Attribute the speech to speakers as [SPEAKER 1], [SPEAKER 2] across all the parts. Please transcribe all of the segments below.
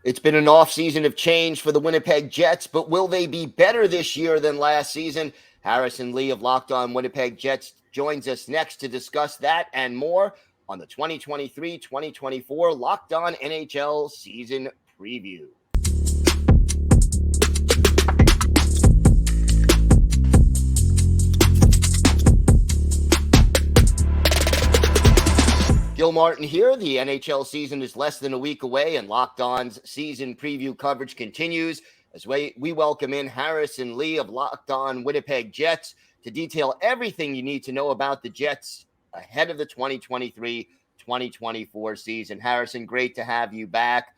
[SPEAKER 1] It's been an offseason of change for the Winnipeg Jets, but will they be better this year than last season? Harrison Lee of Locked On Winnipeg Jets joins us next to discuss that and more on the 2023-2024 Locked On NHL Season Preview. Gil Martin here. The NHL season is less than a week away, and Locked On's season preview coverage continues as we welcome in Harrison Lee of Locked On Winnipeg Jets to detail everything you need to know about the Jets ahead of the 2023-2024 season. Harrison, great to have you back.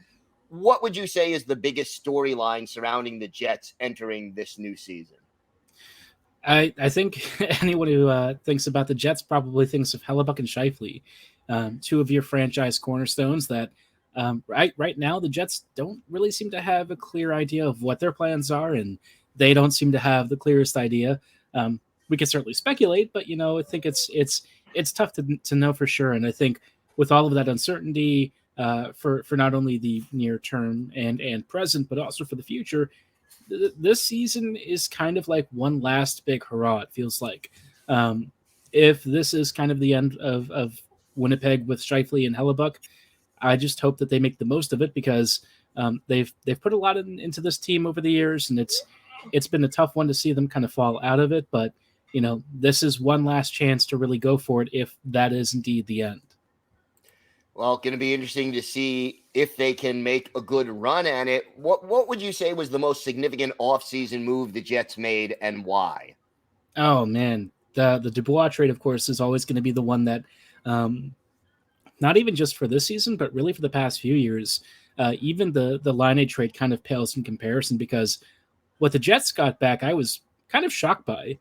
[SPEAKER 1] What would you say is the biggest storyline surrounding the Jets entering this new season?
[SPEAKER 2] I think anyone who thinks about the Jets probably thinks of Hellebuyck and Scheifele, two of your franchise cornerstones that right now the Jets don't really seem to have a clear idea of what their plans are, and they don't seem to have the clearest idea. We can certainly speculate, but I think it's tough to know for sure. And I think with all of that uncertainty for not only the near term and present, but also for the future, this season is kind of like one last big hurrah, it feels like. If this is kind of the end of Winnipeg with Scheifele and Hellebuyck, I just hope that they make the most of it, because they've put a lot into this team over the years, and it's been a tough one to see them kind of fall out of it. But this is one last chance to really go for it if that is indeed the end.
[SPEAKER 1] Well, going to be interesting to see if they can make a good run at it. What would you say was the most significant offseason move the Jets made, and why?
[SPEAKER 2] Oh, man. The Dubois trade, of course, is always going to be the one that, not even just for this season, but really for the past few years, even the Laine trade kind of pales in comparison, because what the Jets got back, I was kind of shocked by.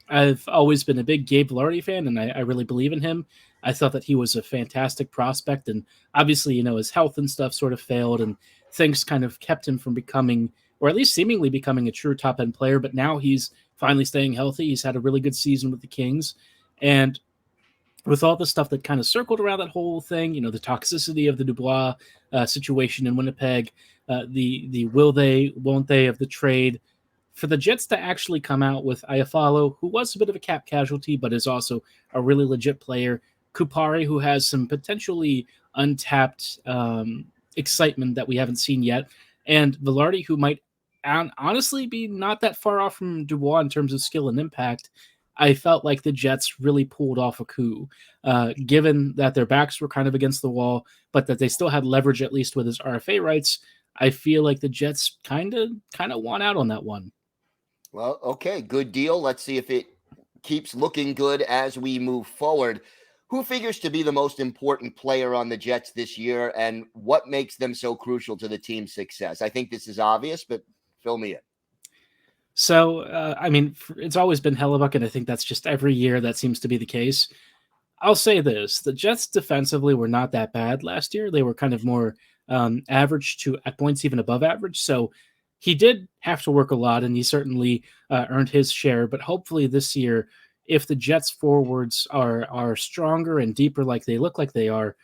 [SPEAKER 2] I've always been a big Gabe Vilardi fan, and I really believe in him. I thought that he was a fantastic prospect, and obviously, his health and stuff sort of failed, and things kind of kept him from becoming, or at least seemingly becoming, a true top-end player. But now he's finally staying healthy. He's had a really good season with the Kings, and with all the stuff that kind of circled around that whole thing, the toxicity of the Dubois situation in Winnipeg, the will they, won't they of the trade, for the Jets to actually come out with Iafallo, who was a bit of a cap casualty, but is also a really legit player, Kupari, who has some potentially untapped excitement that we haven't seen yet, and Vilardi, who might honestly be not that far off from Dubois in terms of skill and impact. I felt like the Jets really pulled off a coup, given that their backs were kind of against the wall, but that they still had leverage, at least with his RFA rights. I feel like the Jets kind of won out on that one.
[SPEAKER 1] Well, okay, good deal. Let's see if it keeps looking good as we move forward. Who figures to be the most important player on the Jets this year, and what makes them so crucial to the team's success? I think this is obvious, but fill me in.
[SPEAKER 2] So, it's always been Hellebuyck, and I think that's just every year that seems to be the case. I'll say this. The Jets defensively were not that bad last year. They were kind of more average to, at points, even above average. So he did have to work a lot, and he certainly earned his share. But hopefully this year, if the Jets forwards are stronger and deeper like they look like they are,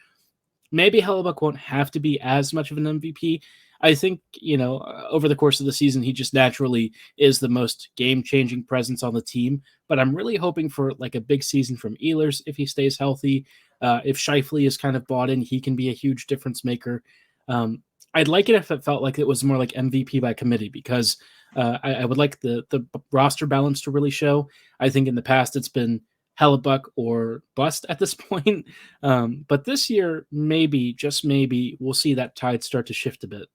[SPEAKER 2] maybe Hellebuyck won't have to be as much of an MVP. I think, over the course of the season, he just naturally is the most game-changing presence on the team. But I'm really hoping for like a big season from Ehlers if he stays healthy. If Scheifele is kind of bought in, he can be a huge difference maker. I'd like it if it felt like it was more like MVP by committee, because I would like the roster balance to really show. I think in the past it's been Hellebuyck or bust at this point. But this year, maybe, just maybe, we'll see that tide start to shift a bit.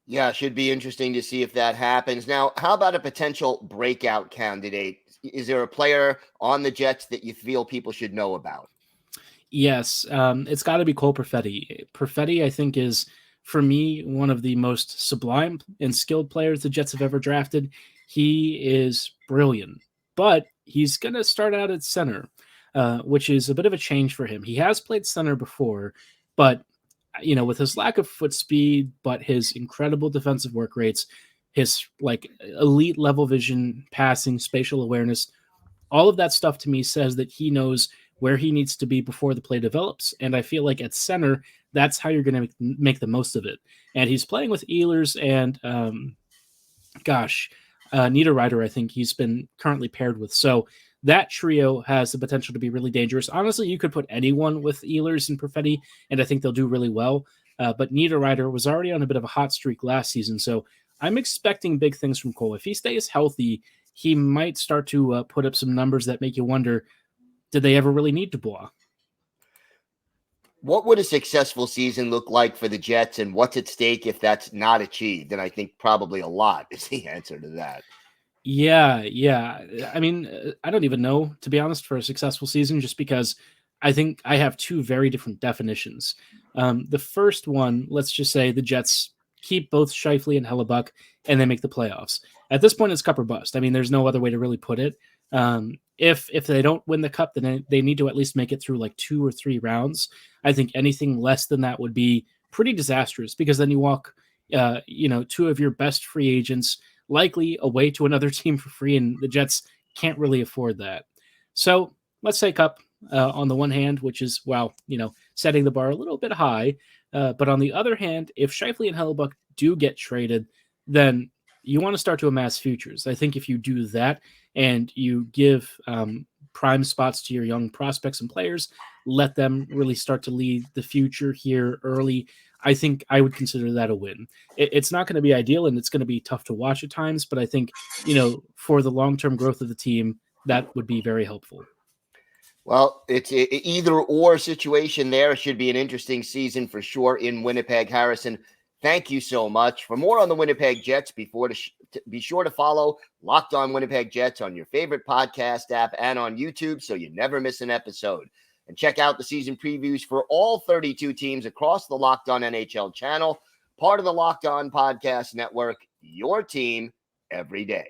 [SPEAKER 1] Yeah, should be interesting to see if that happens. Now, how about a potential breakout candidate? Is there a player on the Jets that you feel people should know about?
[SPEAKER 2] Yes, it's got to be Cole Perfetti. Perfetti, I think, is, for me, one of the most sublime and skilled players the Jets have ever drafted. He is brilliant, but he's going to start out at center, which is a bit of a change for him. He has played center before, but with his lack of foot speed, but his incredible defensive work rates, his elite level vision, passing, spatial awareness, all of that stuff to me says that he knows where he needs to be before the play develops. And I feel like at center, that's how you're going to make the most of it. And he's playing with Ehlers and, Niederreiter, I think he's been currently paired with. So that trio has the potential to be really dangerous. Honestly, you could put anyone with Ehlers and Perfetti, and I think they'll do really well. But Niederreiter was already on a bit of a hot streak last season, so I'm expecting big things from Cole. If he stays healthy, he might start to put up some numbers that make you wonder, did they ever really need Dubois?
[SPEAKER 1] What would a successful season look like for the Jets, and what's at stake if that's not achieved? And I think probably a lot is the answer to that.
[SPEAKER 2] Yeah. I mean, I don't even know, to be honest, for a successful season, just because I think I have two very different definitions. The first one, let's just say the Jets keep both Scheifele and Hellebuyck, and they make the playoffs. At this point, it's cup or bust. I mean, there's no other way to really put it. If they don't win the cup, then they need to at least make it through like 2 or 3 rounds. I think anything less than that would be pretty disastrous, because then you walk, 2 of your best free agents likely away to another team for free, and the Jets can't really afford that. So let's say cup on the one hand, which is, setting the bar a little bit high. But on the other hand, if Scheifele and Hellebuyck do get traded, then you want to start to amass futures. I think if you do that and you give prime spots to your young prospects and players, let them really start to lead the future here early, I think I would consider that a win. It's not going to be ideal, and it's going to be tough to watch at times, but I think, for the long-term growth of the team, that would be very helpful.
[SPEAKER 1] Well, it's an either-or situation there. It should be an interesting season for sure in Winnipeg. Harrison, thank you so much. For more on the Winnipeg Jets, be sure to follow Locked On Winnipeg Jets on your favorite podcast app and on YouTube so you never miss an episode. And check out the season previews for all 32 teams across the Locked On NHL channel, part of the Locked On Podcast Network, your team every day.